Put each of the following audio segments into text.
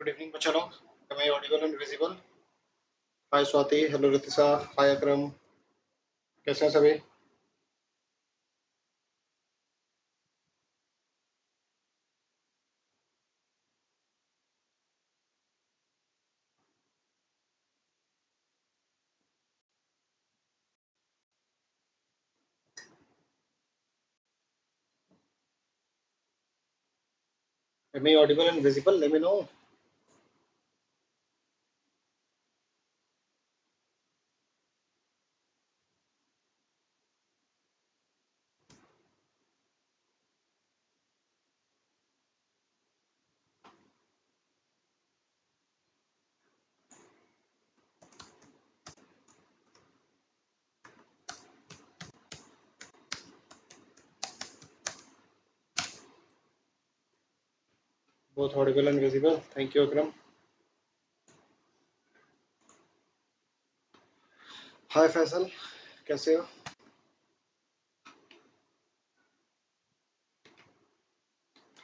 Good evening, Bachalong. Am I audible and visible? Hi Swati, hello Ritisa, hi Akram. कैसे हैं सभी? Am I audible and visible? Let me know. Both audible and visible. Thank you, Akram. Hi Faisal, कैसे हो?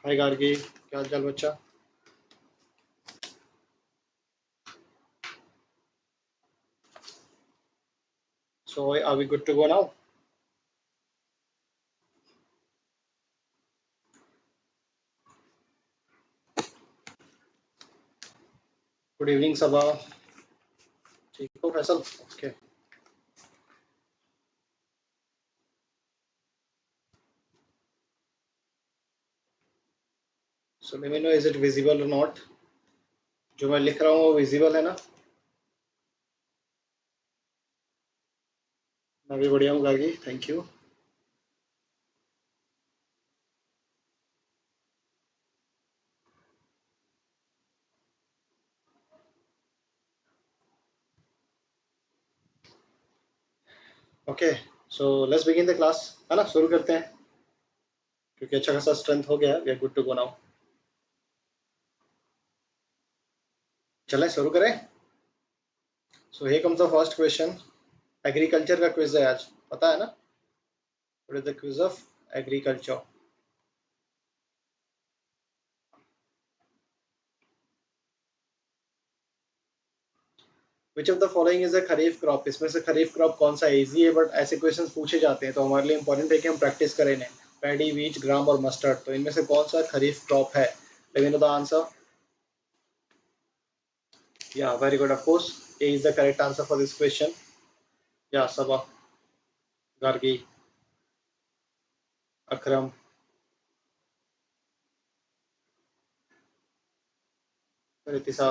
Hi Gargi, क्या हाल चाल बच्चा? So are we good to go now? Good evening Sabha. ठीक हो Faisal? Okay. So let me know, is it visible or not? जो मैं लिख रहा हूँ वो visible है ना? मैं भी बढ़िया हूँ Gargi, thank you. Okay, so let's begin the class. है ना? शुरू करते हैं. क्योंकि अच्छा खासा स्ट्रेंथ हो गया. We are good to go now. चलें शुरू करें. So here comes the first question. Agriculture का क्विज है आज, पता है ना? What is the quiz of agriculture? Which of the following is a kharif crop? इसमें से खरीफ क्रॉप कौन सा? इजी है बट ऐसे क्वेश्चंस पूछे जाते हैं तो हमारे लिए इंपॉर्टेंट है कि हम प्रैक्टिस करें इन्हें. पैडी, वीट, ग्राम और मस्टर्ड, तो इनमें से कौन सा खरीफ क्रॉप है? Let me know the answer. Yeah very good, of course A is the correct answer for this question. Yeah Saba, Gargi, Akram, Ritisa.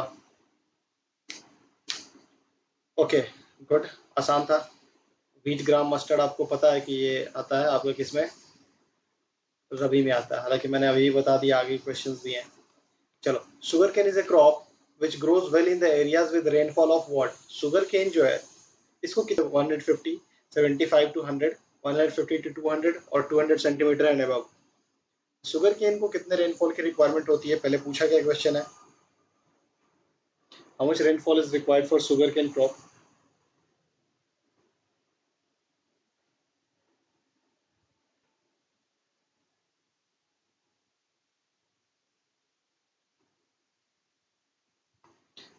Okay, good, आसान था. वीट, ग्राम, मस्टर्ड आपको पता है कि ये आता है आपके किसमें? रबी में आता है. हालांकि मैंने अभी बता दिया, आगे क्वेश्चंस भी हैं. चलो, sugarcane is a crop which grows well in the areas with rainfall of what? Sugarcane जो है, इसको कितना? 150, 75 टू 100, 150 टू 200 और 200 centimetre and above. Sugarcane को कितने रेनफॉल की रिक्वायरमेंट होती है? पहले पूछा गया क्वेश्चन है. How much rainfall is required for sugarcane crop?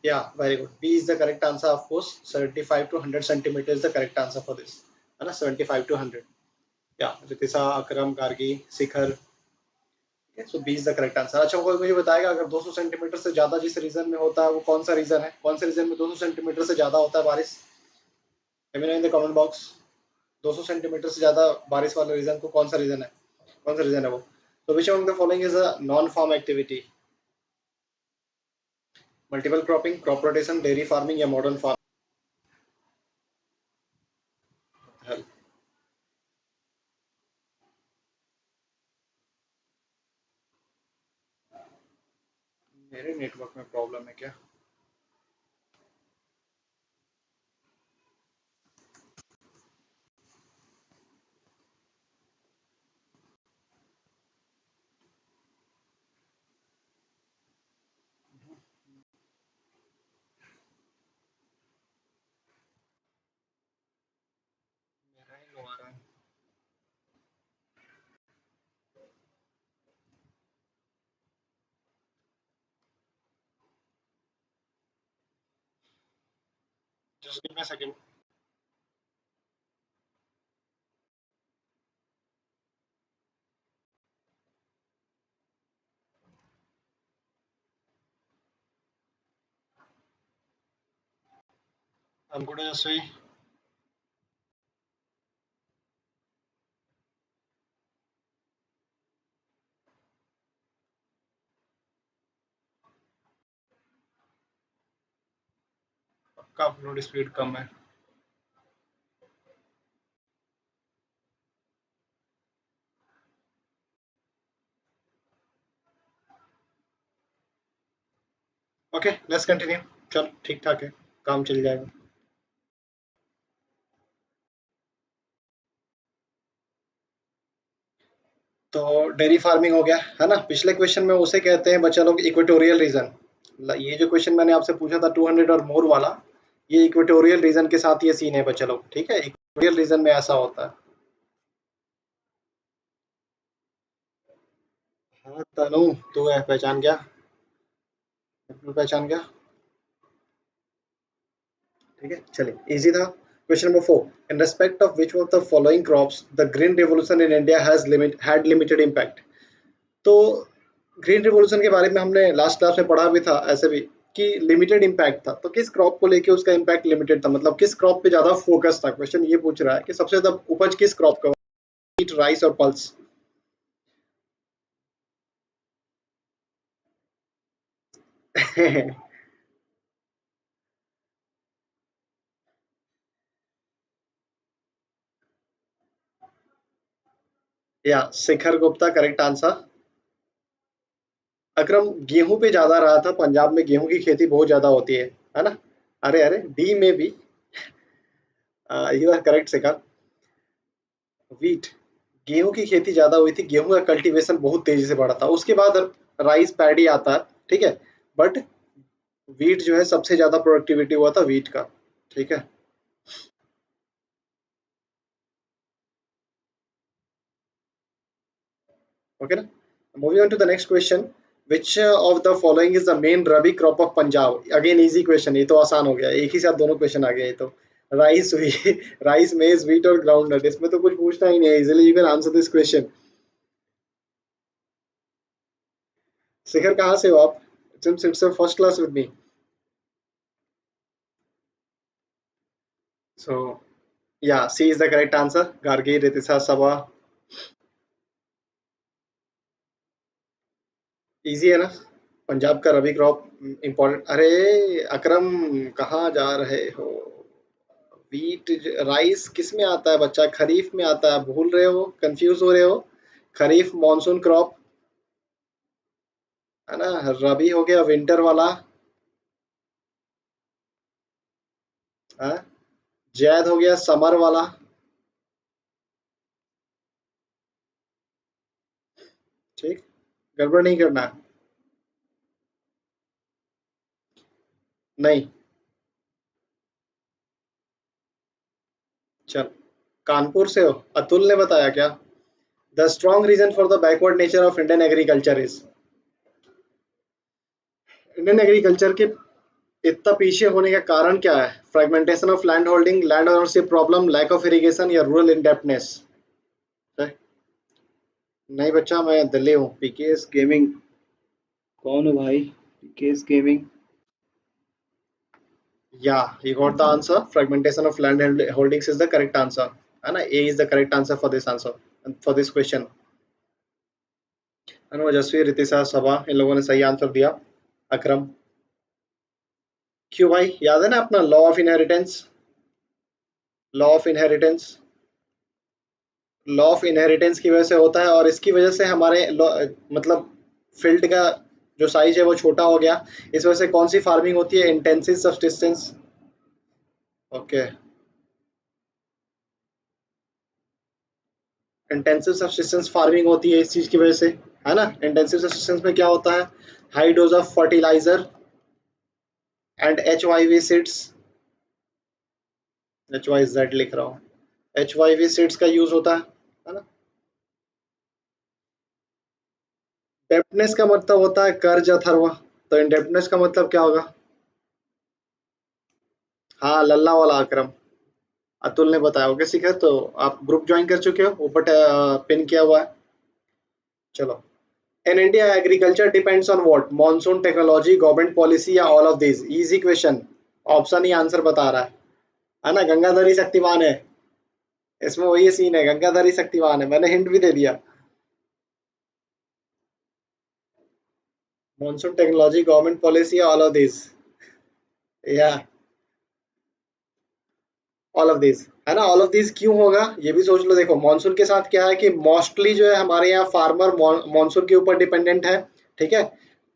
Yeah, very good. B is the correct answer, of course. 75 to 100 centimeter is the correct answer for this. है ना? 75 to 100. Yeah, Ritisa, Akram, Gargi, Shikhar. So B is the correct answer. अच्छा, कोई मुझे बताएगा अगर 200 centimetre से ज्यादा जिस रीजन में होता है वो कौन सा रीजन है? कौन से रीजन में 200 सेंटीमीटर से ज्यादा होता है बारिश? Late me no in the comment box. 200 centimetre से ज्यादा बारिश वाले रीजन को कौन सा रीजन है? कौन सा रीजन है वो? तो which among the following is a non farm activity? Multiple cropping, crop rotation, dairy farming या मॉडर्न फार्म? मेरे नेटवर्क में प्रॉब्लम है क्या? मेरा ही लो आ रहा है. just give me a second. I'm good, Yashvi. आपका अपलोड स्पीड कम है. Okay, let's continue. चल ठीक ठाक है, काम चल जाएगा. तो डेयरी फार्मिंग हो गया है ना. पिछले क्वेश्चन में उसे कहते हैं बच्चा लोग इक्वेटोरियल रीजन. ये जो क्वेश्चन मैंने आपसे पूछा था 200 और मोर वाला, ये इक्वेटोरियल रीजन के साथ ये सीन है बच्चा लोग. ठीक है, इक्वेटोरियल रीजन में ऐसा होता है. हाँ तनु, तू है पहचान गया, तू पहचान गया. ठीक है, चलिए इजी था. Question number 4, in respect of which of the following crops the green revolution in India had limited impact. तो ग्रीन रिवॉल्यूशन के बारे में हमने लास्ट क्लास में पढ़ा भी था ऐसे भी, कि लिमिटेड इम्पैक्ट था. तो किस क्रॉप को लेके उसका इम्पैक्ट लिमिटेड था, मतलब किस क्रॉप पे ज्यादा फोकस था. क्वेश्चन ये पूछ रहा है कि सबसे ज्यादा उपज किस क्रॉप का, व्हीट, राइस और पल्स. या शिखर गुप्ता करेक्ट आंसर. अक्रम गेहूं पे ज्यादा रहा था, पंजाब में गेहूं की खेती बहुत ज्यादा होती है ना. अरे अरे, डी में भी. You are correct Shikhar. Wheat, गेहूं की खेती ज्यादा हुई थी, गेहूं का कल्टीवेशन बहुत तेजी से बढ़ा था. उसके बाद राइस पैडी आता है. ठीक है, बट व्हीट जो है सबसे ज्यादा प्रोडक्टिविटी हुआ था व्हीट का. ठीक है. ओके ना. Moving on to the next question, which of the following is the main rabi crop of Punjab. Again easy question, ये तो आसान हो गया, एक ही साथ दोनों क्वेश्चन आ गए ये तो. राइस हुई, राइस, मेज, व्हीट और ग्राउंड नट, इसमें तो कुछ पूछना ही नहीं है, easily you can answer this question. Shikhar कहाँ से हो आप? Since first class with me. So yeah C is the correct answer. Gargi, Ritisha, Saba. Easy है ना. पंजाब का रबी क्रॉप इम्पोर्टेंट. अरे अकरम, कहाँ जा रहे हो? व्हीट, राइस किस में आता है बच्चा? खरीफ में आता है, भूल रहे हो, कंफ्यूज हो रहे हो. खरीफ मॉनसून क्रॉप है ना. रबी हो गया विंटर वाला. है. जैद हो गया समर वाला. ठीक, गड़बड़ नहीं करना है. नहीं. चल, कानपुर से हो. अतुल ने बताया क्या? The strong reason for the backward nature of Indian agriculture is. Indian agriculture के इतना पीछे होने का कारण क्या है? Fragmentation of land holding, land ownership problem, lack of irrigation या रूरल इंडेप्टनेस. नहीं बच्चा, मैं दिल्ली हूँ. PKS gaming. कौन हो भाई? PKS gaming. या you got the answer. Fragmentation of land holdings is the correct answer, है ना. A is the correct answer for this answer and for this question. है ना. ओजस्वी, रितिशा, सबा, इन लोगों ने सही आंसर दिया. अकरम. क्यों भाई, याद है ना अपना law of inheritance? Law of inheritance, law of inheritance की वजह से होता है, और इसकी वजह से हमारे मतलब फील्ड का जो साइज है वो छोटा हो गया. इस वजह से कौन सी फार्मिंग होती है? Intensive subsistence. Okay. Intensive subsistence farming होती है इस चीज की वजह से, है ना. इंटेंसिव सब्सिस्टेंस में क्या होता है? High dose of fertiliser and H Y V seeds. H Y Z लिख रहा हूँ. एच वाई वी सीड्स का यूज होता है ना. डेप्टनेस का मतलब होता है कर्ज अथर्व. तो इंडेप्टनेस का मतलब क्या होगा? हाँ, लल्ला वाला अकरम। अतुल ने बताया। ओके शिखर, तो आप ग्रुप ज्वाइन कर चुके हो, ऊपर पिन किया हुआ है। चलो। In India agriculture depends on what? Monsoon, technology, government policy या all of this? Easy question, option ही आंसर बता रहा है ना? गंगाधर ही शक्तिमान है इसमें, वही सीन है, गंगाधर ही शक्तिमान है, मैंने हिंट भी दे दिया। मॉनसून, टेक्नोलॉजी, गवर्नमेंट पॉलिसी या ऑल ऑफ दिस? या ऑल ऑफ दिस, है ना? ऑल ऑफ दिस क्यों होगा ये भी सोच लो। देखो मॉनसून के साथ क्या है कि मोस्टली जो है हमारे यहाँ फार्मर मॉनसून के ऊपर डिपेंडेंट है। ठीक है।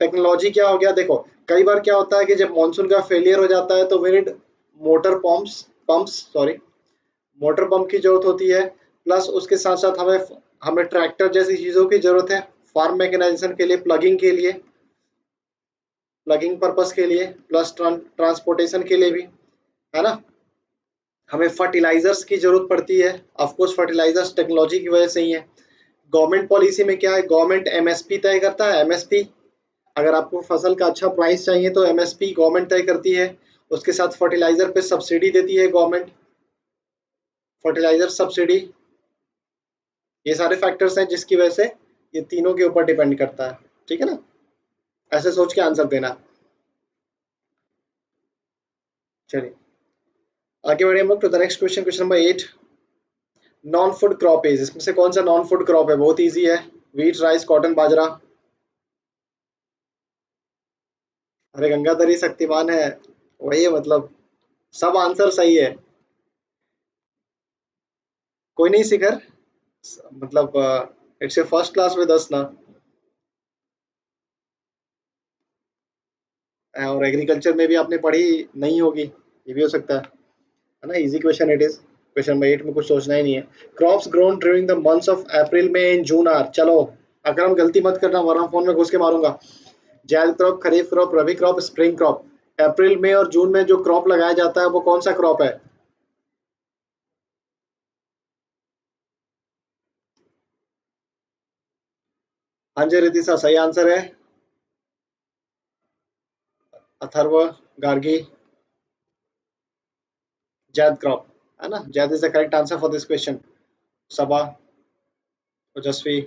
टेक्नोलॉजी क्या हो गया, देखो कई बार क्या होता है कि जब मॉनसून का फेलियर हो जाता है तो we need motor pumps sorry, motor pump की जरूरत होती है। प्लस उसके साथ साथ हमें हमें ट्रैक्टर जैसी चीजों की जरूरत है, फार्म मैकेनाइजेशन के लिए, प्लगिंग के लिए, प्लगिंग पर्पस के लिए, प्लस ट्रांसपोर्टेशन के लिए भी, है ना? हमें फर्टिलाइजर्स की जरूरत पड़ती है। ऑफ कोर्स फर्टिलाइजर्स टेक्नोलॉजी की वजह से ही है। गवर्नमेंट पॉलिसी में क्या है, गवर्नमेंट एमएसपी तय करता है। एमएसपी, अगर आपको फसल का अच्छा प्राइस चाहिए तो एमएसपी गवर्नमेंट तय करती है। उसके साथ फर्टिलाइजर पे सब्सिडी देती है गवर्नमेंट, फर्टिलाइजर सब्सिडी। ये सारे फैक्टर्स हैं जिसकी वजह से ये तीनों के ऊपर डिपेंड करता है। ठीक है ना? ऐसे सोच के आंसर देना। चलिए आगे बढ़े हम लोग to the next question, question number 8। Non food crop is, इसमें से कौन सा नॉन फूड क्रॉप है? बहुत इजी है। व्हीट, राइस, कॉटन, बाजरा। अरे गंगाधर ही शक्तिमान है, वही है मतलब, सब आंसर सही है। कोई नहीं शिखर, मतलब it's a first class with us ना। और एग्रीकल्चर में भी आपने पढ़ी नहीं होगी, ये भी हो सकता है ना? Easy question it is. Question number 8 में कुछ सोचना ही नहीं है। Crops grown during the months of April, May and June are, चलो अकरम गलती मत करना वरना फोन में घुस के मारूंगा। जायद क्रॉप, खरीफ क्रॉप, रबी क्रॉप, स्प्रिंग क्रॉप। अप्रैल, मई और जून में जो क्रॉप लगाया जाता है वो कौन सा क्रॉप है? हाँ जी रितिशा, सही आंसर है अथर्व, गार्गी, जैद क्रॉप, है ना? Zaid is the correct answer for this question. Saba, Ojaswi.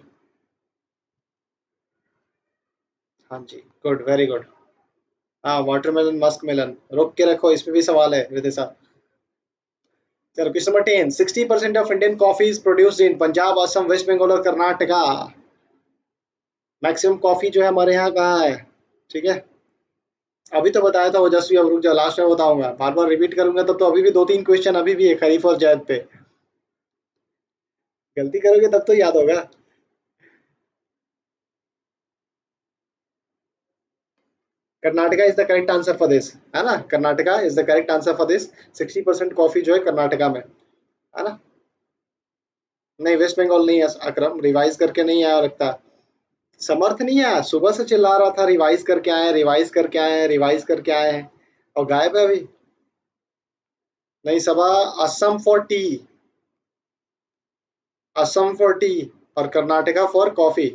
हाँ जी, गुड, वेरी गुड। हाँ वाटरमेलन, मस्क मेलन, रोक के रखो, इसमें भी सवाल है रितिशा। चलो question number 10। 60% of Indian coffee is produced in Punjab, Assam, West Bengal और कर्नाटका। मैक्सिमम कॉफी जो है हमारे यहाँ कहाँ है? ठीक है, अभी तो बताया था ओजस्वी, अब रुक जाओ लास्ट में बताऊंगा, बार बार रिपीट करूंगा तब तो अभी भी दो तीन क्वेश्चन अभी भी है खरीफ और जैद पे। गलती करोगे तब तो याद होगा। Karnataka is the correct answer for this, है ना? Karnataka is the correct answer for this. 60% coffee जो है कर्नाटका में, है ना? नहीं वेस्ट बंगाल नहीं है अकरम, रिवाइज करके नहीं आया लगता। समर्थ नहीं आया, सुबह से चिल्ला रहा था रिवाइज करके आए हैं, रिवाइज करके आए हैं, रिवाइज करके आए हैं, और गायब है अभी। नहीं Saba, Assam for tea, Assam for tea, और कर्नाटका फॉर कॉफी।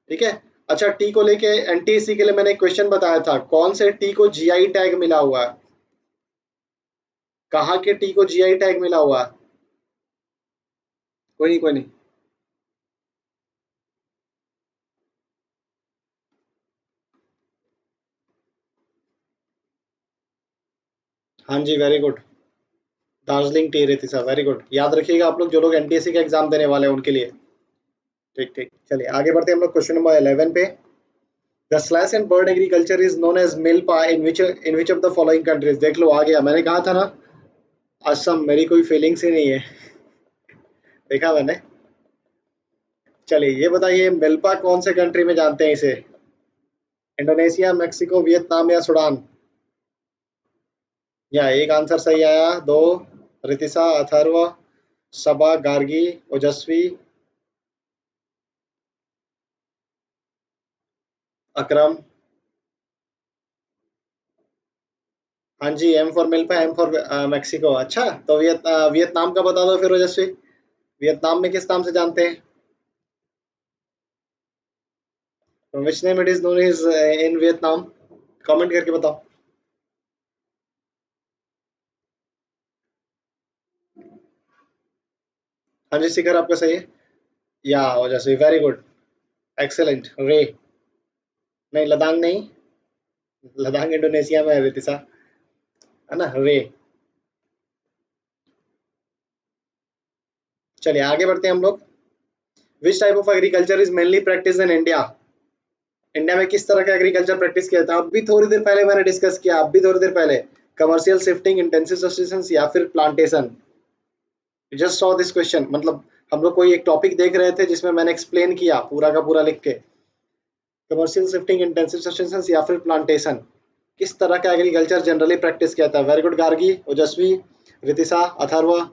ठीक है। अच्छा टी को लेके एनटीसी के लिए मैंने एक क्वेश्चन बताया था, कौन से टी को जीआई टैग मिला हुआ है? कहाँ के टी को जीआई टैग मिला हुआ है? कोई नहीं कोई नहीं। हाँ जी वेरी गुड, दार्जिलिंग टी रहती सर, वेरी गुड, याद रखिएगा आप लोग जो लोग एनटीएससी का एग्जाम देने वाले हैं उनके लिए। ठीक ठीक, चलिए आगे बढ़ते हैं हम लोग क्वेश्चन नंबर 11 पे। The slash and burn agriculture is known as milpa in which of the following countries? देख लो आ गया, मैंने कहा था ना, असम, मेरी कोई फीलिंग्स ही नहीं है, देखा मैंने। चलिए ये बताइए मिल्पा कौन से कंट्री में जानते हैं इसे? इंडोनेशिया, मेक्सिको, वियतनाम या सूडान? या एक आंसर सही आया, दो, रितिशा, अथर्व, सबा, गार्गी, ओजस्वी, अकरम। हाँ जी, M for milpa, M for Mexico. अच्छा तो वियतनाम का बता दो फिर ओजस्वी, वियतनाम में किस नाम से जानते हैं? Which name it is known is in Vietnam? Comment करके बताओ। हाँ जी शिखर, आपका सही है। या जैसे वेरी गुड, एक्सेलेंट। रे, नहीं लदांग नहीं, लदांग इंडोनेशिया में है रितिसा, है ना। रे। चलिए आगे बढ़ते हैं हम लोग। Which type of agriculture is mainly practice in India. India में किस तरह का एग्रीकल्चर प्रैक्टिस किया था, अब भी थोड़ी देर पहले मैंने डिस्कस किया, अब भी थोड़ी देर पहले। कमर्शियल शिफ्टिंग, इंटेंसिव सब्सिस्टेंस या फिर plantation. Just saw this question, मतलब हम लोग कोई एक टॉपिक देख रहे थे जिसमें मैंने एक्सप्लेन किया पूरा का पूरा लिख के, कमर्शियल शिफ्टिंग, इंटेंसिव सब्सिस्टेंस या फिर प्लांटेशन, किस तरह का एग्रीकल्चर जनरली प्रैक्टिस किया था। वेरी गुड गार्गी, ओजस्वी, रितिसा, अथर्व।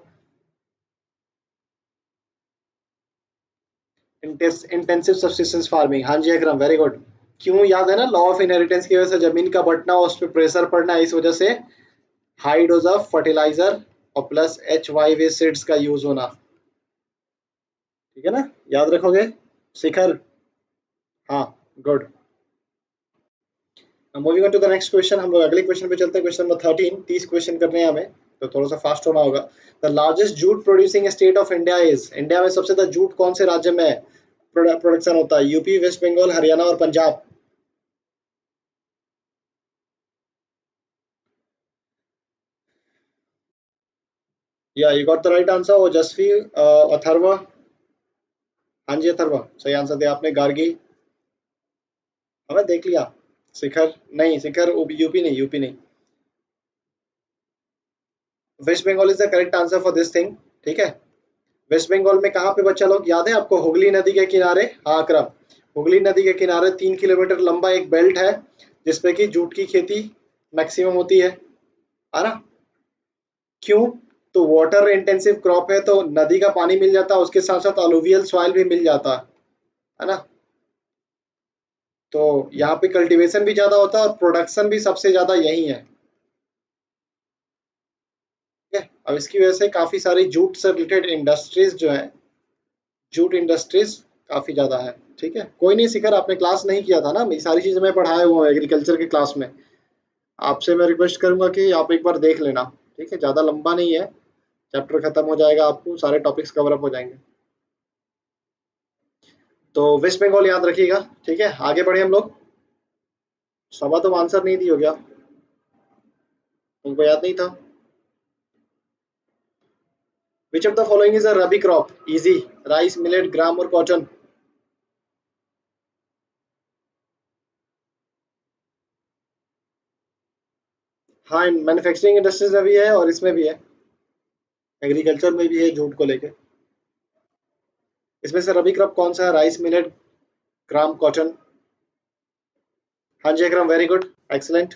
इंटेंसिव सब्सिस्टेंस फार्मिंग, हाँ जी अकरम, वेरी गुड। क्यों याद है ना, लॉ ऑफ इनहेरिटेंस की वजह से जमीन का बंटना और उस पर प्रेशर पड़ना, इस वजह से हाई डोज ऑफ फर्टिलाइजर और प्लस HYV सीड्स का यूज होना। ठीक है ना, याद रखोगे शिखर। हाँ, good. Moving on to the next question, हम लोग अगले क्वेश्चन पे चलते हैं। क्वेश्चन नंबर 13, 30 क्वेश्चन करने हैं हमें, तो थोड़ा सा फास्ट होना होगा। The largest jute producing state of India is, India में सबसे ज्यादा जूट कौन से राज्य में प्रोडक्शन होता है। यूपी, वेस्ट बंगाल, हरियाणा और पंजाब। या you got the right answer, ओजस्वी, अथर्व। हाँ जी अथर्व, सही आंसर दिया आपने। गार्गी, हमें देख लिया। शिखर, नहीं शिखर, यूपी नहीं, यूपी नहीं। West Bengal is the correct answer for this thing. ठीक है, वेस्ट बंगाल में कहाँ पे बच्चा लोग याद है आपको, हुगली नदी के किनारे। हाँ अकरम, हुगली नदी के किनारे 3 किलोमीटर लंबा एक बेल्ट है जिसपे कि जूट की खेती मैक्सिमम होती है ना। क्यों, तो वाटर इंटेंसिव क्रॉप है, तो नदी का पानी मिल जाता है, उसके साथ साथ अलुवियल सॉइल भी मिल जाता है ना। तो यहाँ पे कल्टीवेशन भी ज्यादा होता है और प्रोडक्शन भी सबसे ज्यादा यही है। ठीक है, अब इसकी वजह से काफी सारी जूट से रिलेटेड इंडस्ट्रीज जो है, जूट इंडस्ट्रीज काफी ज्यादा है। ठीक है, कोई नहीं शिखर, आपने क्लास नहीं किया था ना, ये सारी चीजें मैं पढ़ाया हुआ हूँ एग्रीकल्चर के क्लास में। आपसे मैं रिक्वेस्ट करूंगा कि आप एक बार देख लेना। ठीक है, ज्यादा लंबा नहीं है, चैप्टर खत्म हो जाएगा, आपको सारे टॉपिक्स कवर अप हो जाएंगे। तो वेस्ट बंगाल याद रखिएगा। ठीक है, आगे बढ़े हम लोग। सवा तो आंसर नहीं दी हो गया, तुमको याद नहीं था। Which of the following is a rabi crop. Easy, rice, millet, gram और कॉटन। हाँ, मैन्युफैक्चरिंग इंडस्ट्रीज में भी है और इसमें भी है, एग्रीकल्चर में भी है जूट को लेके। इसमें से रबी क्रॉप कौन सा है, राइस, मिलेट, ग्राम, कॉटन। हाँ जी अकरम, वेरी गुड, एक्सलेंट।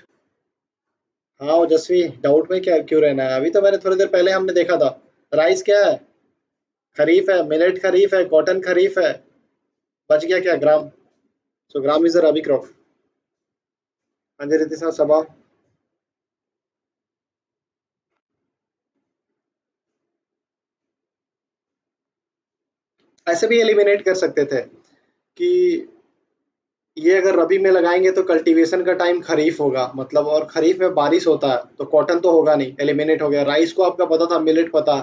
हाँ ओजस्वी, डाउट में क्या क्यों रहना है, अभी तो मैंने थोड़ी देर पहले हमने देखा था। राइस क्या है, खरीफ है, मिलेट खरीफ है, कॉटन खरीफ है, बच गया क्या, ग्राम। सो gram is a rabi crop. हाँ जी रितिशा, सबा। ऐसे भी एलिमिनेट कर सकते थे कि ये अगर रबी में लगाएंगे तो कल्टीवेशन का टाइम खरीफ होगा, मतलब, और खरीफ में बारिश होता है तो कॉटन तो होगा नहीं, एलिमिनेट हो गया। राइस को आपका पता था, मिलेट पता,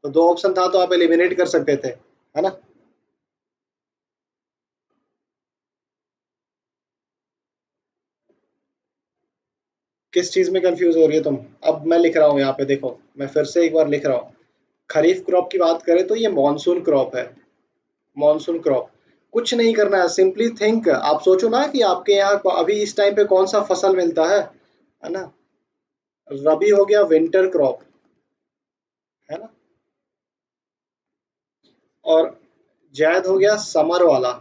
तो दो ऑप्शन था तो आप एलिमिनेट कर सकते थे, है ना। किस चीज में कंफ्यूज हो रही है तुम। अब मैं लिख रहा हूँ यहाँ पे, देखो मैं फिर से एक बार लिख रहा हूँ। खरीफ क्रॉप की बात करें तो ये मॉनसून क्रॉप है, मॉनसून क्रॉप। कुछ नहीं करना है, सिंपली थिंक, आप सोचो ना कि आपके यहाँ अभी इस टाइम पे कौन सा फसल मिलता है ना। रबी हो गया विंटर क्रॉप, है ना, और जायद हो गया समर वाला।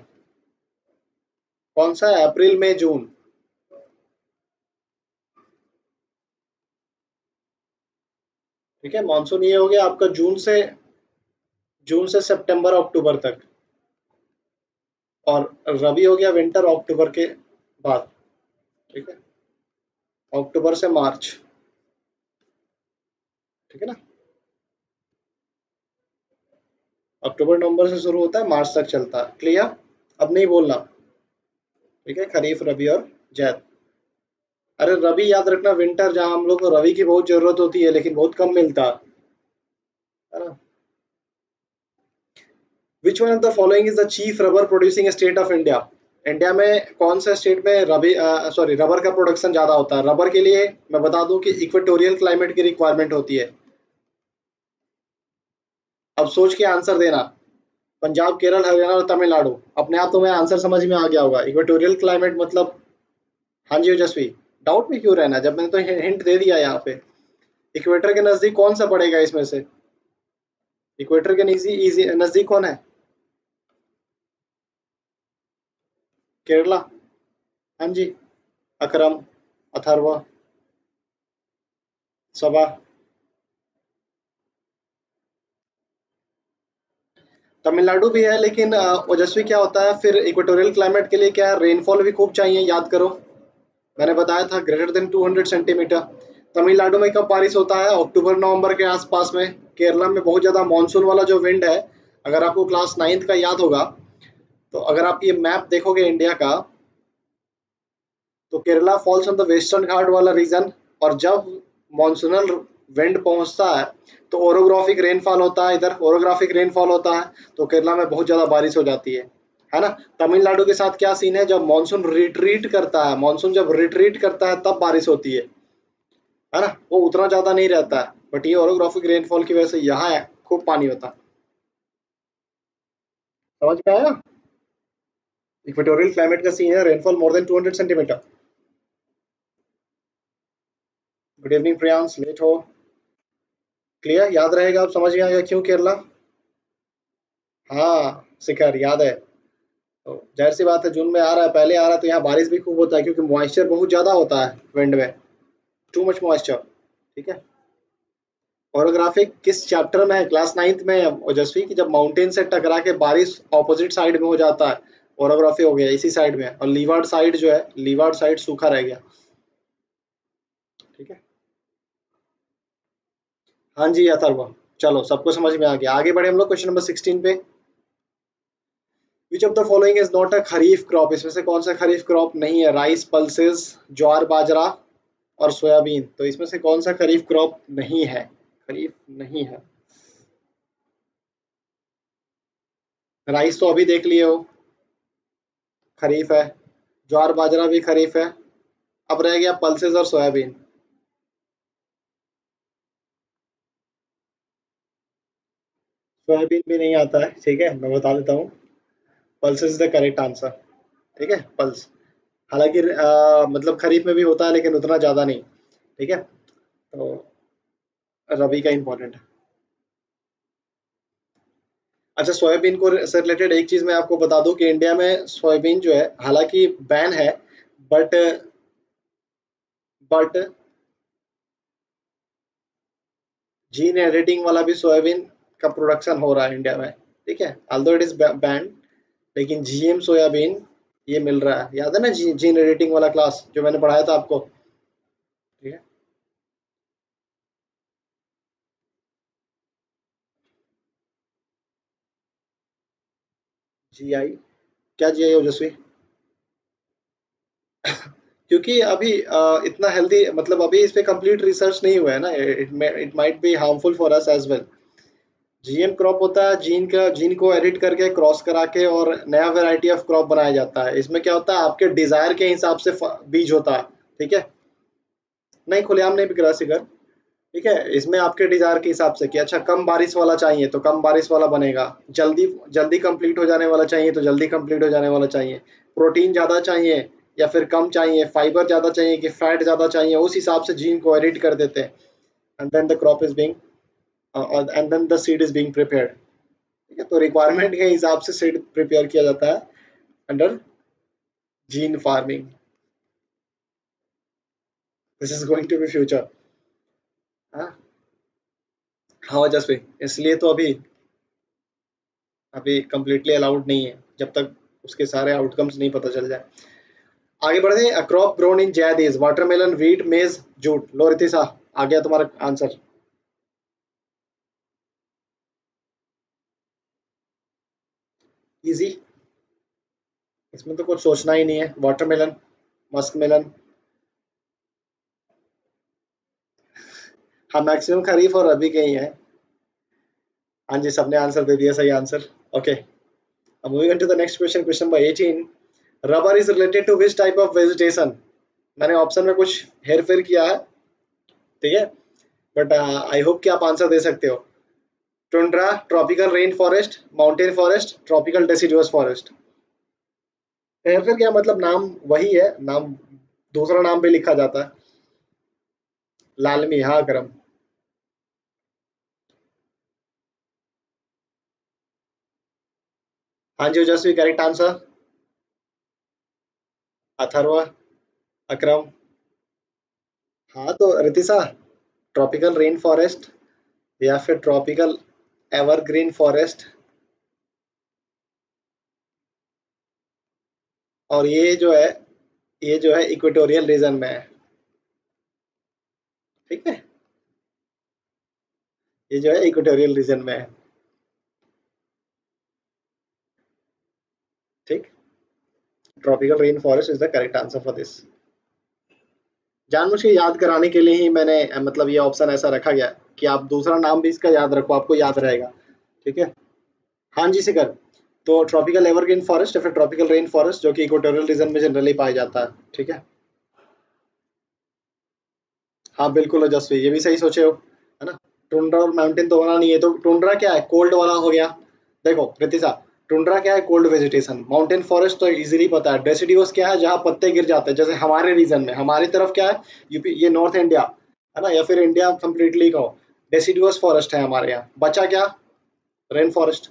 कौन सा है, अप्रैल मई जून। ठीक है, मानसून ये हो गया आपका जून से सितंबर अक्टूबर तक, और रबी हो गया विंटर अक्टूबर के बाद। ठीक है, अक्टूबर से मार्च। ठीक है ना, अक्टूबर नवंबर से शुरू होता है, मार्च तक चलता है। क्लियर, अब नहीं बोलना। ठीक है, खरीफ, रबी और जायद। अरे रबी याद रखना, विंटर, जहाँ हम लोग को रबी की बहुत जरूरत होती है लेकिन बहुत कम मिलता है ना। Which one of the following is the chief rubber producing state of India? India में कौन सा स्टेट में रबर का प्रोडक्शन ज्यादा होता है? रबर के लिए मैं बता दूं कि इक्वेटोरियल क्लाइमेट की रिक्वायरमेंट होती है। अब सोच के आंसर देना। पंजाब, केरल, हरियाणा और तमिलनाडु। अपने आप तुम्हें आंसर समझ में आ गया होगा। इक्वेटोरियल क्लाइमेट मतलब, हाँ जी ओजस्वी, डाउट में क्यों रहना, जब मैंने तो हिंट दे दिया यहाँ पे। इक्वेटर के नजदीक कौन सा पड़ेगा इसमें से? इक्वेटर के नजदीक कौन है? केरला। हाँ जी, अकरम, अथर्व, सबा। तमिलनाडु भी है, लेकिन ओजस्वी क्या होता है फिर इक्वेटोरियल क्लाइमेट के लिए, क्या है, रेनफॉल भी खूब चाहिए, याद करो मैंने बताया था ग्रेटर देन 200 सेंटीमीटर। तमिलनाडु में कब बारिश होता है? अक्टूबर नवंबर के आसपास में। केरला में बहुत ज़्यादा मानसून वाला जो विंड है, अगर आपको क्लास 9th का याद होगा, तो अगर आप ये मैप देखोगे इंडिया का, तो Kerala falls on the western Ghat वाला रीजन। और जब मॉनसूनल विंड पहुंचता है तो ओरोग्राफिक रेनफॉल होता है, इधर ओरोग्राफिक रेनफॉल होता है, तो केरला में बहुत ज़्यादा बारिश हो जाती है ना। तमिलनाडु के साथ क्या सीन है, जब मानसून रिट्रीट करता है, मानसून जब रिट्रीट करता है तब बारिश होती है ना, वो उतना ज़्यादा नहीं रहता है, बट ये ओरोग्राफिक रेनफॉल की वजह से यहाँ है खूब पानी होता है। समझ में आया? इक्वेटोरियल क्लाइमेट का सीन है, rainfall more than 200 centimetre. Good evening Priyansh, late हो। क्लियर, याद रहेगा, अब समझ में आएगा क्यों केरला। हाँ शिखर, याद है। तो जाहिर सी बात है, जून में आ रहा है, पहले आ रहा है, तो यहाँ बारिश भी खूब होता है क्योंकि मॉइस्चर बहुत ज़्यादा होता है विंड में, टू मच मॉइस्चर। ठीक है। ओरोग्राफिक किस चैप्टर में है? क्लास 9th में है ओजस्वी, की जब माउंटेन से टकरा के बारिश ऑपोजिट साइड में हो जाता है, ओरोग्राफी हो गया इसी साइड में, और लीवार्ड साइड जो है, लीवार्ड साइड सूखा रह गया। ठीक है। हाँ जी अथर्व, चलो सबको समझ में आ गया। आगे बढ़े हम लोग क्वेश्चन नंबर 16 पे। विच of the following is not a kharif crop? इसमें से कौन सा खरीफ क्रॉप नहीं है? राइस, पल्सेस, ज्वार बाजरा और सोयाबीन। तो इसमें से कौन सा खरीफ क्रॉप नहीं है? खरीफ नहीं है। राइस तो अभी देख लिए हो, खरीफ है। ज्वार बाजरा भी खरीफ है। अब रह गया पल्सेस और सोयाबीन। सोयाबीन भी नहीं आता है, ठीक है, मैं बता देता हूँ। Pulses is the correct answer. ठीक है, पल्स। हालांकि मतलब खरीफ में भी होता है लेकिन उतना ज़्यादा नहीं। ठीक है, तो रबी का इंपॉर्टेंट है। अच्छा, सोयाबीन को से रिलेटेड एक चीज़ मैं आपको बता दूं कि इंडिया में सोयाबीन जो है, हालांकि बैन है, बट बट जीन एडिटिंग वाला भी सोयाबीन का प्रोडक्शन हो रहा है इंडिया में। ठीक है, ऑल्दो इट इज बैंड, लेकिन जीएम सोयाबीन ये मिल रहा है। याद है ना जीन एडिटिंग वाला क्लास जो मैंने पढ़ाया था आपको? ठीक है। जीआई, क्या जीआई ओजस्वी? क्योंकि अभी इतना हेल्दी, मतलब अभी इस पे कंप्लीट रिसर्च नहीं हुआ है ना, it might be harmful for us as well. GM crop होता है, जीन को एडिट करके क्रॉस करा के और नया वैरायटी ऑफ क्रॉप बनाया जाता है। इसमें क्या होता है, आपके डिजायर के हिसाब से बीज होता है। ठीक है, नहीं खुलेआम नहीं बिक रहा सिगर। ठीक है, इसमें आपके डिजायर के हिसाब से कि अच्छा कम बारिश वाला चाहिए तो कम बारिश वाला बनेगा, जल्दी जल्दी कंप्लीट हो जाने वाला चाहिए तो जल्दी कंप्लीट हो जाने वाला चाहिए, प्रोटीन ज़्यादा चाहिए या फिर कम चाहिए, फाइबर ज़्यादा चाहिए कि फैट ज़्यादा चाहिए, उस हिसाब से जीन को एडिट कर देते हैं। And then the crop is being and then the seed is being prepared. ठीक है, तो रिक्वायरमेंट के हिसाब से सीड प्रिपेयर किया जाता है under gene farming. This is going to be future. हाँ, हाँ जस्ट भी इसलिए तो अभी अभी कंप्लीटली अलाउड नहीं है, जब तक उसके सारे आउटकम्स नहीं पता चल जाए। आगे बढ़ते हैं। Crop grown in Zaid watermelon, wheat, मेज, जूट। लो रितिशा, आ गया तुम्हारा आंसर। इजी, इसमें तो कुछ सोचना ही नहीं है। Watermelon, musk melon. हाँ, मैक्सिमम खरीफ और रबी के ही है। हाँ जी, सबने आंसर दे दिया, सही answer. Okay, Moving on to the next question, question number 18. Rubber is related to which type of vegetation? मैंने ऑप्शन में कुछ हेर फेर किया है, ठीक है, बट आई होप कि आप आंसर दे सकते हो. Tundra, tropical rain forest, mountain forest, tropical deciduous forest. हेर फेर क्या मतलब, नाम वही है, नाम दूसरा नाम भी लिखा जाता है. लालमी, हाँ करम. हाँ जी ओजस्वी, करेक्ट आंसर. अथर्व, अक्रम. हाँ तो रितिशा, ट्रॉपिकल रेन फॉरेस्ट या फिर ट्रॉपिकल एवरग्रीन फॉरेस्ट, और ये जो है इक्वेटोरियल रीजन में है, ठीक है, ये जो है इक्वेटोरियल रीजन में है, ठीक. Tropical rain forest is the correct answer for this. जानबूझ के याद कराने के लिए ही मैंने मतलब ये ऑप्शन ऐसा रखा गया कि आप दूसरा नाम भी इसका याद रखो, आपको याद रहेगा, ठीक है. हाँ जी शिखर, तो ट्रॉपिकल एवरग्रीन फॉरेस्ट या फिर ट्रॉपिकल रेन फॉरेस्ट जो कि इक्वेटोरियल रीजन में जनरली पाया जाता है, ठीक है. हाँ बिल्कुल ओजस्वी, ये भी सही सोचे हो, है ना. टुंड्रा और माउंटेन तो होना नहीं है, तो टुंड्रा क्या है, कोल्ड वाला हो गया. देखो प्रीतिशा, टुंड्रा क्या है, कोल्ड वेजिटेशन. माउंटेन फॉरेस्ट तो इजीली पता है. डेसिडियोस क्या है, जहाँ पत्ते गिर जाते हैं, जैसे हमारे रीजन में, हमारी तरफ क्या है, यूपी, ये नॉर्थ इंडिया है ना, या फिर इंडिया कंप्लीटली कहो, डेसिडियोस फॉरेस्ट है हमारे यहाँ. बचा क्या, रेन फॉरेस्ट,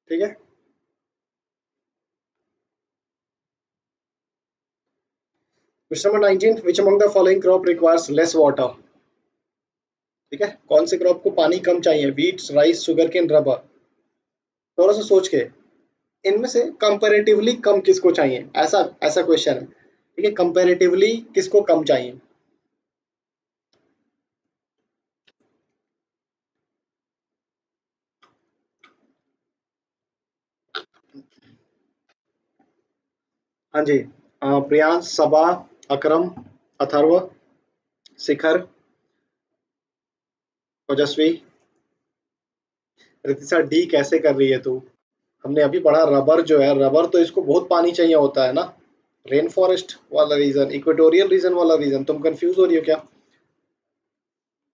ठीक है. Question number 19, which among the following crop requires less water? ठीक है, कौन से क्रॉप को पानी कम चाहिए, wheat, rice, sugarcane, rubber. थोड़ा सा सोच के, इनमें से कंपैरेटिवली कम किसको चाहिए, ऐसा ऐसा क्वेश्चन है, ठीक है. कंपैरेटिवली किसको कम चाहिए. हाँ जी, प्रियांश, सबा, अकरम, अथर्व, शिखर, ओजस्वी. रितिशा डी कैसे कर रही है तू, हमने अभी पढ़ा रबर जो है, रबर तो इसको बहुत पानी चाहिए होता है ना. रेन फॉरेस्ट वाला रीजन, इक्वेटोरियल रीजन वाला रीजन, तुम कंफ्यूज हो रही हो क्या.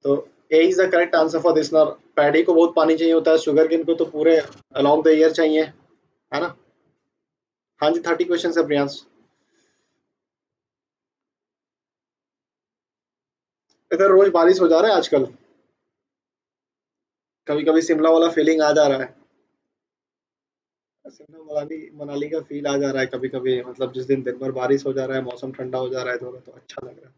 तो A is the correct answer for this. नर पैडी को बहुत पानी चाहिए होता है, शुगर केन को तो पूरे अलोंग द ईयर चाहिए, है ना. हाँ जी 30 क्वेश्चन है प्रियांश. इधर रोज बारिश हो जा रहा है आजकल, कभी कभी शिमला वाला फीलिंग आ जा रहा है. शिमला मनाली मनाली का फील आ जा रहा है कभी कभी, मतलब जिस दिन दिन भर बारिश हो जा रहा है, मौसम ठंडा हो जा रहा है थोड़ा, तो अच्छा लग रहा है.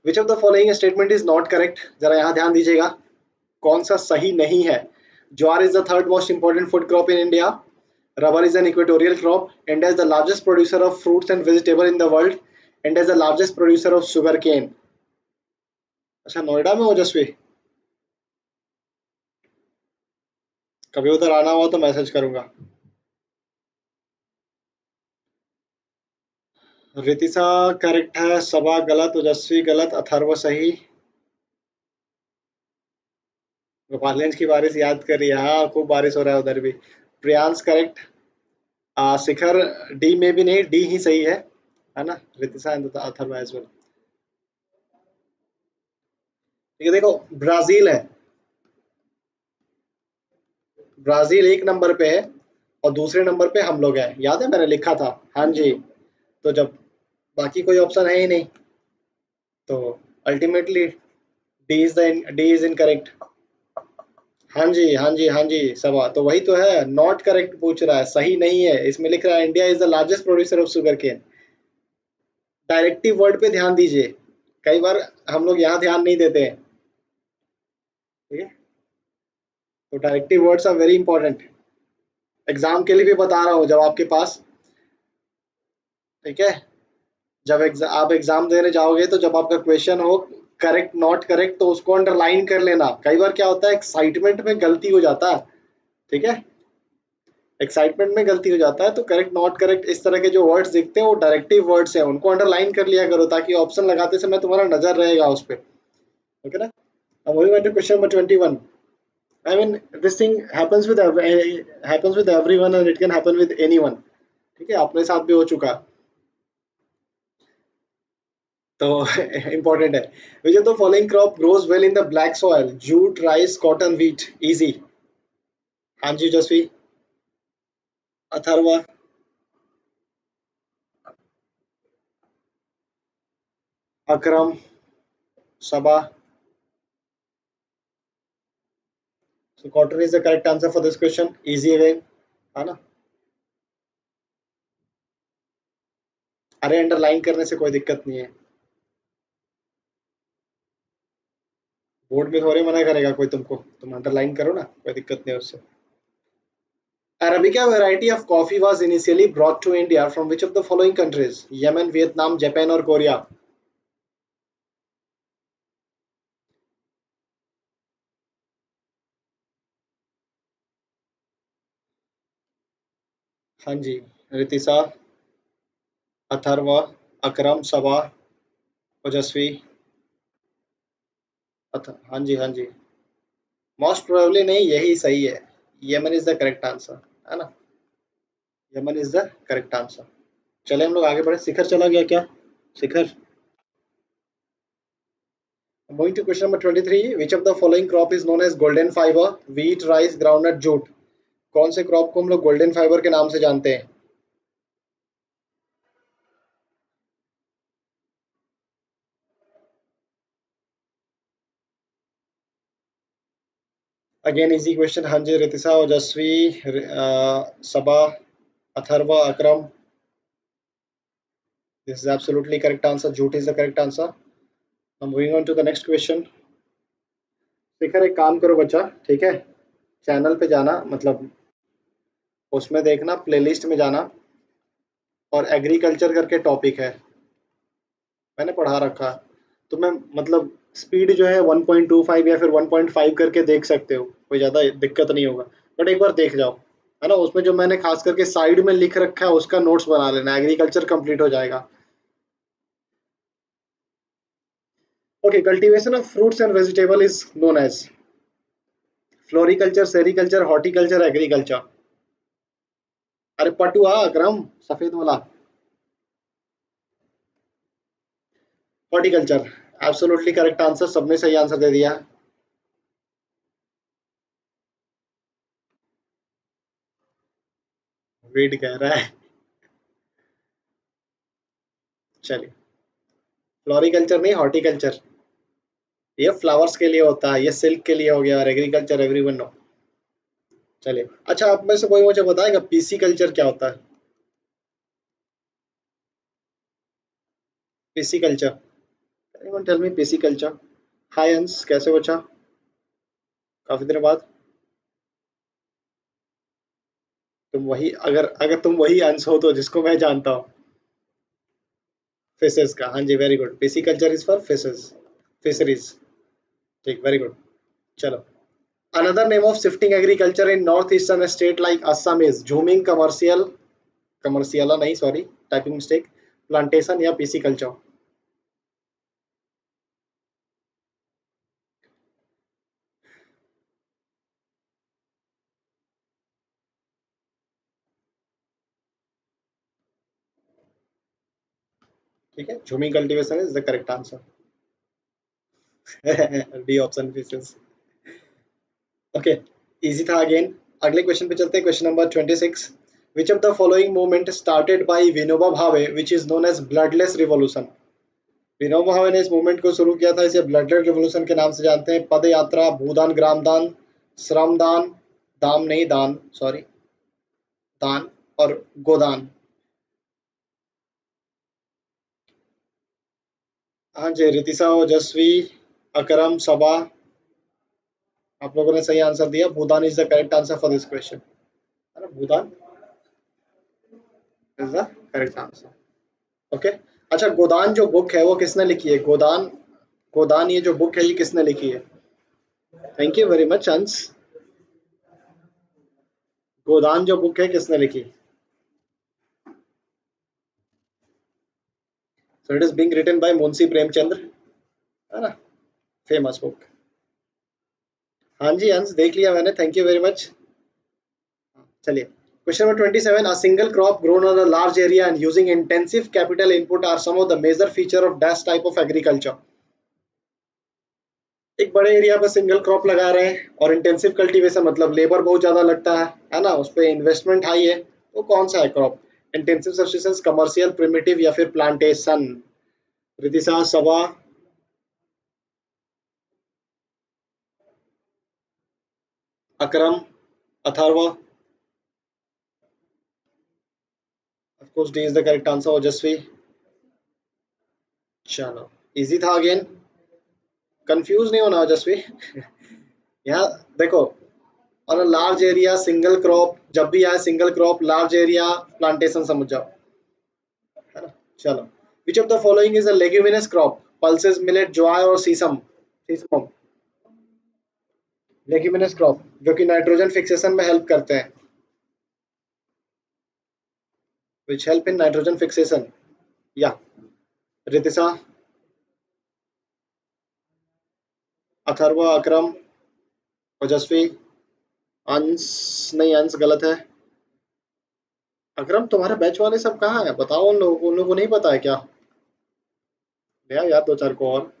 Which of the following statement is not correct, जरा यहाँ ध्यान दीजिएगा, कौन सा सही नहीं है. Jowar is the third most important food crop in India. Rubber is an equatorial crop. India is the largest producer of fruits and vegetables in the world. India is the largest producer of sugar cane. अच्छा नोएडा में ओजस्वी, कभी उधर आना हुआ तो message करूंगा. Ritisha correct है, सबा गलत, ओजस्वी गलत, अथर्व सही. गोपालगंज की बारिश याद करिए, हाँ खूब बारिश हो रहा है उधर भी. प्रियांश करेक्ट. शिखर डी में भी नहीं, डी ही सही है ना. Ritisha and Atharv as well. ठीक है, देखो ब्राजील है, ब्राजील एक नंबर पे है, और दूसरे नंबर पे हम लोग हैं, याद है मैंने लिखा था. हाँ जी, तो जब बाकी कोई ऑप्शन है ही नहीं, तो अल्टीमेटली डी इज इनकरेक्ट. हाँ जी हाँ जी हाँ जी सबा, तो वही तो है, नॉट करेक्ट पूछ रहा है, सही नहीं है. इसमें लिख रहा है India is the largest producer of sugarcane. Directive word पे ध्यान दीजिए, कई बार हम लोग यहाँ ध्यान नहीं देते हैं, ठीक है. तो directive words are very important. Exam के लिए भी बता रहा हूँ, जब आपके पास, ठीक है, जब आप एग्जाम देने जाओगे, तो जब आपका क्वेश्चन हो करेक्ट नॉट करेक्ट, तो उसको अंडरलाइन कर लेना. कई बार क्या होता है, एक्साइटमेंट में गलती हो जाता है, ठीक है, एक्साइटमेंट में गलती हो जाता है, तो करेक्ट नॉट करेक्ट इस तरह के जो वर्ड्स दिखते हैं वो डायरेक्टिव वर्ड्स हैं, उनको अंडरलाइन कर लिया करो, ताकि ऑप्शन लगाते समय तुम्हारा नजर रहेगा उस पर, ओके ना. अब वही question number 21. I mean, this thing happens with everyone and it can happen with anyone. ठीक है, अपने साथ भी हो चुका, तो important है. Which of the following crop grows well in the black soil? Jute, rice, cotton, wheat. Easy. हाँ जी जसवी. अथर्वा. अकरम. सबा. So cotton is the correct answer for this question. Easy again, है ना. अरे अंडरलाइन करने से कोई दिक्कत नहीं है. बोर्ड में थोड़े मना करेगा कोई तुमको, तुम अंडरलाइन करो ना, कोई दिक्कत नहीं है उससे. Arabica variety of coffee was initially brought to India from which of the following countries? Yemen, Vietnam, Japan or Korea? हाँ जी. रितिसा. अथर्व. अकरम. सबा. ओजस्वी. हाँ जी हाँ जी. मोस्ट प्रोबेबली नहीं, यही सही है. Yemen is the correct answer, है ना. Yemen is the correct answer. चले हम लोग आगे बढ़े. शिखर चला गया क्या? शिखर. Moving to question number 23. Which of the following crop is known as golden fiber? Wheat, rice, groundnut, jute. कौन से क्रॉप को हम लोग गोल्डन फाइबर के नाम से जानते हैं? Again easy question. हाँ जी. Ritisa, Ojaswi, Saba, Atharv, Akram. This is absolutely correct answer. Jute is the correct answer. Moving on to the next question. Shikhar एक काम करो बच्चा, ठीक है, चैनल पे जाना, मतलब उसमें देखना, प्लेलिस्ट में जाना, और एग्रीकल्चर करके टॉपिक है, मैंने पढ़ा रखा. तो मैं मतलब स्पीड जो है 1.25 या फिर 1.5 करके देख सकते हो, कोई ज़्यादा दिक्कत नहीं होगा. बट एक बार देख जाओ, है ना. उसमें जो मैंने खास करके साइड में लिख रखा है उसका नोट्स बना लेना, एग्रीकल्चर कंप्लीट हो जाएगा. Okay. Cultivation of fruits and vegetable is known as floriculture, sericulture, horticulture, agriculture. अरे पटुआ अकरम, सफेद वाला. हॉर्टिकल्चर. Absolutely correct answer. सबने सही आंसर दे दिया. वेट कह रहा है. चलिए. फ्लोरिकल्चर नहीं, हॉर्टिकल्चर. ये फ्लावर्स के लिए होता है, ये सिल्क के लिए हो गया, और एग्रीकल्चर एवरीवन नो. चलिए. अच्छा, आप में से कोई मुझे बताएगा पीसी कल्चर क्या होता है? Pisciculture. Anyone tell me pisciculture. Hi Ansh, कैसे बचा? काफी दिनों बाद. तुम वही, अगर अगर तुम वही अंश हो तो जिसको मैं जानता हूँ. फिशेस का. हाँ जी, very good. Pisciculture is for fishes, fisheries. ठीक, वेरी गुड. चलो. Another name of shifting agriculture in north eastern state like Assam is jhuming, commercial, कमर्शियला नहीं, सॉरी, टाइपिंग मिस्टेक, प्लांटेशन या पीसी कल्चर. ठीक है, jhuming cultivation is the correct answer. D option fishes. Okay. Easy था अगेन. अगले क्वेश्चन पे चलते हैं. Question number 26. Which of the following movement started bye Vinoba Bhave which is known as bloodless revolution? Vinoba Bhave ने इस मूवमेंट को शुरू किया था, इसे ब्लडलेस रिवॉल्यूशन के नाम से जानते हैं. पद यात्रा, भूदान, ग्रामदान, श्रमदान, दाम नहीं, दान, सॉरी, दान, और गोदान. हाँ जी. रितिसा, ओजस्वी, अकरम, सबा. आप लोगों ने सही आंसर दिया. Bhoodan is the correct answer for this question, है ना. Bhoodan is the correct answer. Okay. अच्छा, गोदान जो बुक है वो किसने लिखी है? गोदान, गोदान ये जो बुक है ये किसने लिखी है? थैंक यू वेरी मच अंश. गोदान जो बुक है किसने लिखी? So it is being written by Munshi Premchandra, है ना. Famous book. हाँ जी हंस, देख लिया मैंने, थैंक यू वेरी मच। चलिए, question number 27, a single crop grown on a large area and using intensive capital input are some of the major feature of dash type of agriculture। एक बड़े area पर single crop लगा रहे हैं और intensive cultivation, मतलब labour बहुत ज्यादा लगता है ना, उस पर इन्वेस्टमेंट हाई है, तो कौन सा है crop? Intensive subsistence, commercial, primitive या फिर plantation? Ritisha, Saba, Akram, Atharv? Of course D is the correct answer. Ojaswi? चलो, इजी था अगेन, कंफ्यूज नहीं होना ओजस्वी। यहाँ देखो, और लार्ज एरिया सिंगल क्रॉप, जब भी आए single crop large area plantation समझ जाओ, है ना। चलो, which of the following is a leguminous crop? Pulses, millet, jowar और सीसम? सीसम लेग्यूमिनस क्रॉप जो कि नाइट्रोजन फिक्सेशन में हेल्प करते हैं, which help in nitrogen fixation. या रितिशा, अथर्व, अकरम, ओजस्वी? अंश? नहीं, अंश गलत है। अकरम, तुम्हारे बैच वाले सब कहाँ है, बताओ उन लोगों को नहीं पता है क्या? भैया यार, दो चार को और।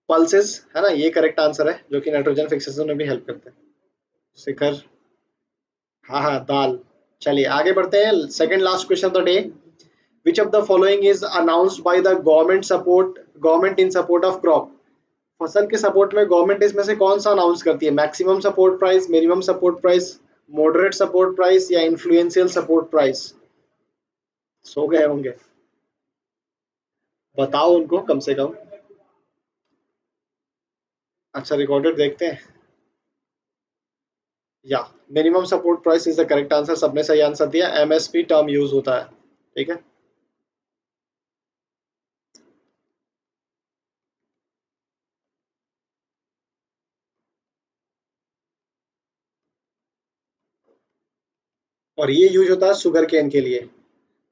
पल्सेस है ना, ये करेक्ट आंसर है, जो कि नाइट्रोजन फिक्सेशन में भी हेल्प करते हैं। शिखर? हाँ हाँ, दाल। चलिए आगे बढ़ते हैं, second last question of the day. Which of the following is announced by the government in support of crop? फसल के सपोर्ट में गवर्नमेंट इसमें से कौन सा अनाउंस करती है? Maximum support price, minimum support price, moderate support price या इन्फ्लुएंशियल सपोर्ट प्राइस? सो गए होंगे, बताओ उनको कम से कम। अच्छा, रिकॉर्डेड देखते हैं। या minimum support price is the correct answer, सबने सही आंसर दिया। एमएसपी टर्म यूज होता है, ठीक है। और ये यूज होता है शुगर केन के लिए,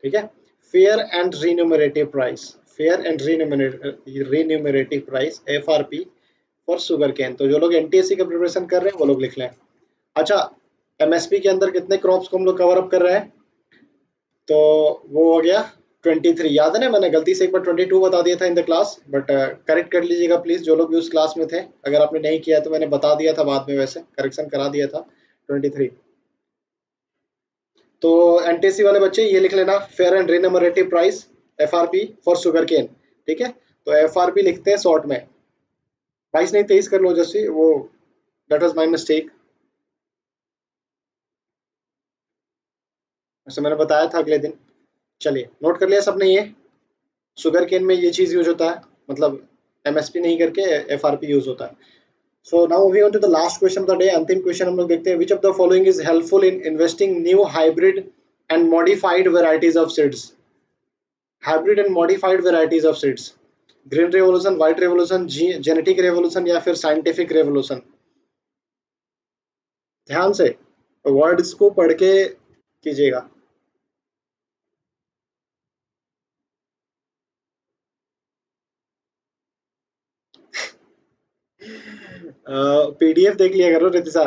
ठीक है। Fair and remunerative price, fair and remunerative price, FRP for sugarcane. तो जो लोग एनटीएससी का प्रिपरेशन कर रहे हैं वो लोग लिख लें। अच्छा, एमएसपी के अंदर कितने क्रॉप्स को हम लोग कवर अप कर रहे हैं? तो वो हो गया 23। याद है ना, मैंने गलती से एक बार 22 बता दिया था in the class, but correct कर लीजिएगा प्लीज जो लोग भी उस क्लास में थे। अगर आपने नहीं किया तो मैंने बता दिया था बाद में, वैसे करेक्शन करा दिया था, 23। तो एनटीसी वाले बच्चे ये लिख लेना, fair and remunerative price, FRP for sugarcane, ठीक है। तो एफआरपी लिखते हैं शॉर्ट में, 22 नहीं 23 कर लो जैसे वो, दैट वाज माय मिस्टेक, ऐसे मैंने बताया था अगले दिन। चलिए, नोट कर लिया सबने ये, शुगर केन में ये चीज यूज होता है, मतलब एमएसपी नहीं करके एफआरपी यूज होता है। So now moving on to the last question of the day, अंतिम क्वेश्चन हम लोग देखते हैं। Which of the following is helpful in investing new hybrid and modified varieties of seeds? Hybrid and modified varieties of seeds, green revolution, white revolution, genetic revolution या फिर scientific revolution? ध्यान से words को पढ़ के कीजिएगा। पीडीएफ देख लिया करो रितिशा।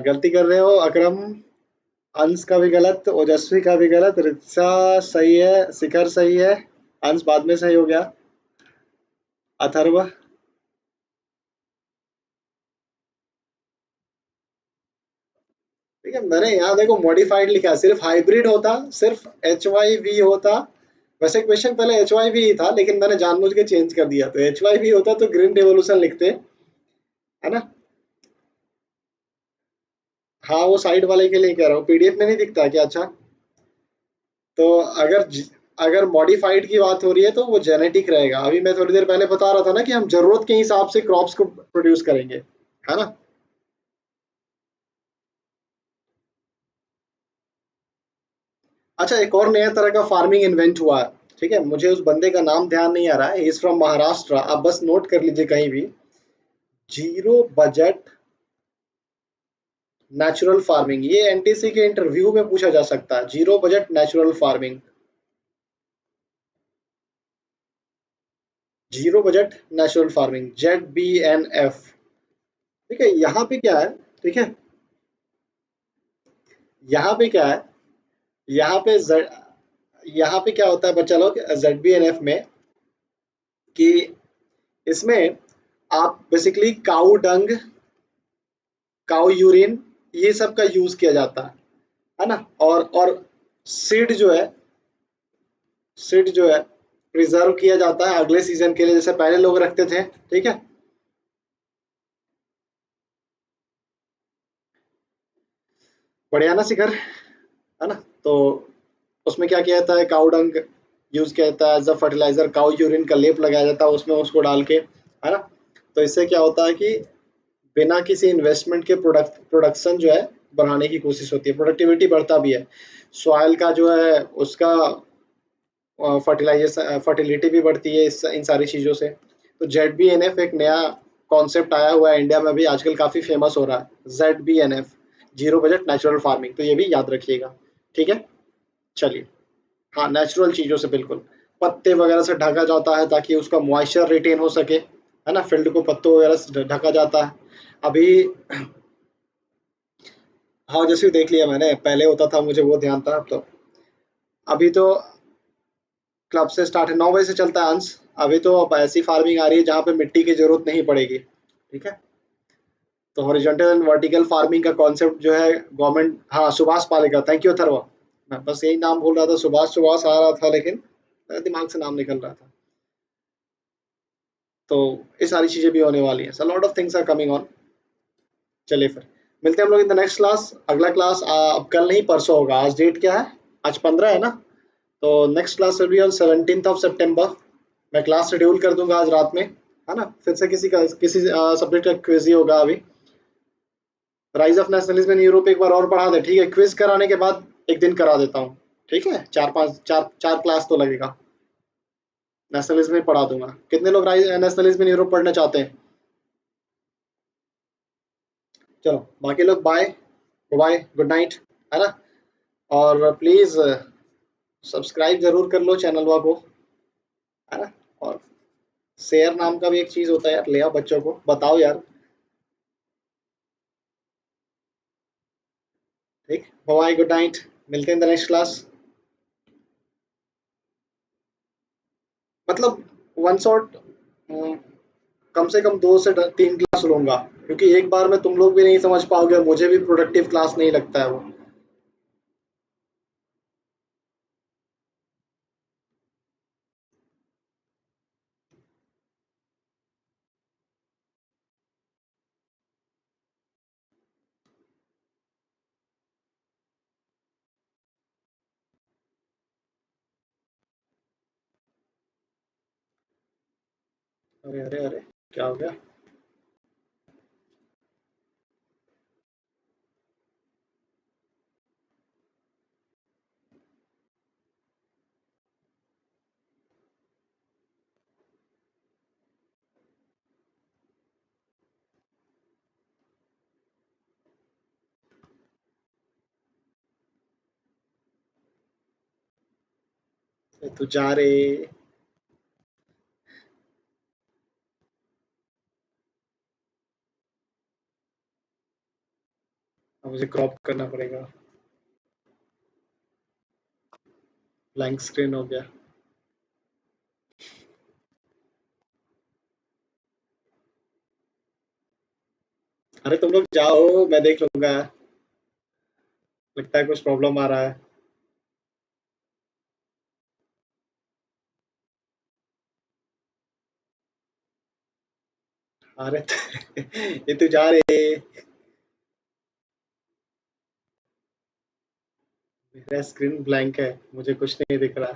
गलती कर रहे हो अकरम, अंश का भी गलत, ओजस्वी का भी गलत, रितिशा सही है, शिखर सही है, अंश बाद में सही हो गया, अथर्व? ठीक है, मैंने यहाँ देखो मॉडिफाइड लिखा है, सिर्फ हाइब्रिड होता, सिर्फ एच वाई वी होता। वैसे क्वेश्चन पहले एच वाई वी ही था, लेकिन मैंने जानबूझ के चेंज कर दिया, तो एच वाई वी होता तो ग्रीन रेवोल्यूशन लिखते, है ना। हाँ, वो साइड वाले के लिए कह रहा हूँ, पीडीएफ में नहीं दिखता क्या? अच्छा, तो अगर मॉडिफाइड की बात हो रही है तो वो जेनेटिक रहेगा। अभी मैं थोड़ी देर पहले बता रहा था ना कि हम जरूरत के हिसाब से क्रॉप्स को प्रोड्यूस करेंगे, है ना। अच्छा, एक और नया तरह का फार्मिंग इन्वेंट हुआ है, ठीक है, मुझे उस बंदे का नाम ध्यान नहीं आ रहा है, इज फ्रॉम महाराष्ट्र, आप बस नोट कर लीजिए कहीं भी। जीरो बजट नेचुरल फार्मिंग, ये एनटीसी के इंटरव्यू में पूछा जा सकता है, zero budget natural farming. Zero budget natural farming, ZBNF। ठीक है, यहाँ पे क्या है, ठीक है, यहाँ पे क्या है, यहाँ पे यहाँ पे क्या होता है बच्चा लोग ZBNF में, कि इसमें आप बेसिकली काऊ डंग, काऊ यूरिन, ये सब का यूज किया जाता है ना। और सीड जो है, सीड जो है प्रिजर्व किया जाता है अगले सीजन के लिए, जैसे पहले लोग रखते थे। ठीक है, बढ़िया ना शिखर, है ना। तो उसमें क्या किया जाता है, काऊ डंग यूज किया जाता है as a fertiliser, cow urine का लेप लगाया जाता है उसमें, उसको डाल के, है ना। तो इससे क्या होता है कि बिना किसी इन्वेस्टमेंट के प्रोडक्शन जो है बढ़ाने की कोशिश होती है, प्रोडक्टिविटी बढ़ता भी है, सॉइल का जो है उसका फर्टिलाइजेशन, फर्टिलिटी भी बढ़ती है इन सारी चीज़ों से। तो ZBNF एक नया कॉन्सेप्ट आया हुआ है इंडिया में, भी आजकल काफ़ी फेमस हो रहा है, ZBNF, zero budget natural farming, तो ये भी याद रखिएगा। ठीक है, चलिए। हाँ, नेचुरल चीज़ों से बिल्कुल, पत्ते वगैरह से ढका जाता है ताकि उसका मॉइस्चर रिटेन हो सके, है ना। फील्ड को पत्तों वगैरह से ढका जाता है। अभी हाँ, जैसे देख लिया मैंने, पहले होता था मुझे वो ध्यान था, अब तो, अभी तो क्लब से स्टार्ट है, 9 बजे से चलता है अंश। अभी तो अब ऐसी फार्मिंग आ रही है जहाँ पे मिट्टी की जरूरत नहीं पड़ेगी। ठीक है, तो हॉरिजॉन्टल एंड वर्टिकल फार्मिंग का कॉन्सेप्ट जो है गवर्नमेंट, हाँ सुभाष पालेकर, थैंक यू अथर्व। मैं बस यही नाम बोल रहा था, सुभाष सुभाष आ रहा था लेकिन मेरे दिमाग से नाम निकल रहा था। तो ये सारी चीजें भी होने वाली हैं, lot of things are coming on. चलिए फिर मिलते हैं हम लोग इन द नेक्स्ट क्लास। अगला क्लास अब कल नहीं परसों होगा, आज डेट क्या है, आज 15 है ना। तो next class will be on 17th of September. मैं क्लास शेड्यूल कर दूंगा आज रात में, है ना। फिर से किसी सब्जेक्ट का क्विज ही होगा अभी। Rise of nationalism in Europe एक बार और पढ़ा दे, ठीक है, क्विज कराने के बाद एक दिन करा देता हूँ। ठीक है, चार क्लास तो लगेगा, नेशनलिज्म में पढ़ा दूंगा। कितने लोग राइज नेशनलिज्म इन यूरोप पढ़ना चाहते हैं? चलो बाकी लोग बाय, बाय, गुड नाइट, है ना। और प्लीज सब्सक्राइब जरूर कर लो चैनल को, है ना। और शेयर नाम का भी एक चीज होता है यार, ले आओ बच्चों को बताओ यार। ठीक, बाय, गुड नाइट, मिलते हैं इन द नेक्स्ट क्लास। मतलब वन शॉट, कम से कम 2 से 3 क्लास लूंगा, क्योंकि एक बार में तुम लोग भी नहीं समझ पाओगे, मुझे भी प्रोडक्टिव क्लास नहीं लगता है वो। अरे अरे अरे, क्या हो गया? तू जा रे। अब मुझे क्रॉप करना पड़ेगा, ब्लैंक स्क्रीन हो गया। अरे तुम लोग जाओ, मैं देख लूंगा। लगता है कुछ प्रॉब्लम आ रहा है। अरे ये तू जा रे। मेरा स्क्रीन ब्लैंक है, मुझे कुछ नहीं दिख रहा।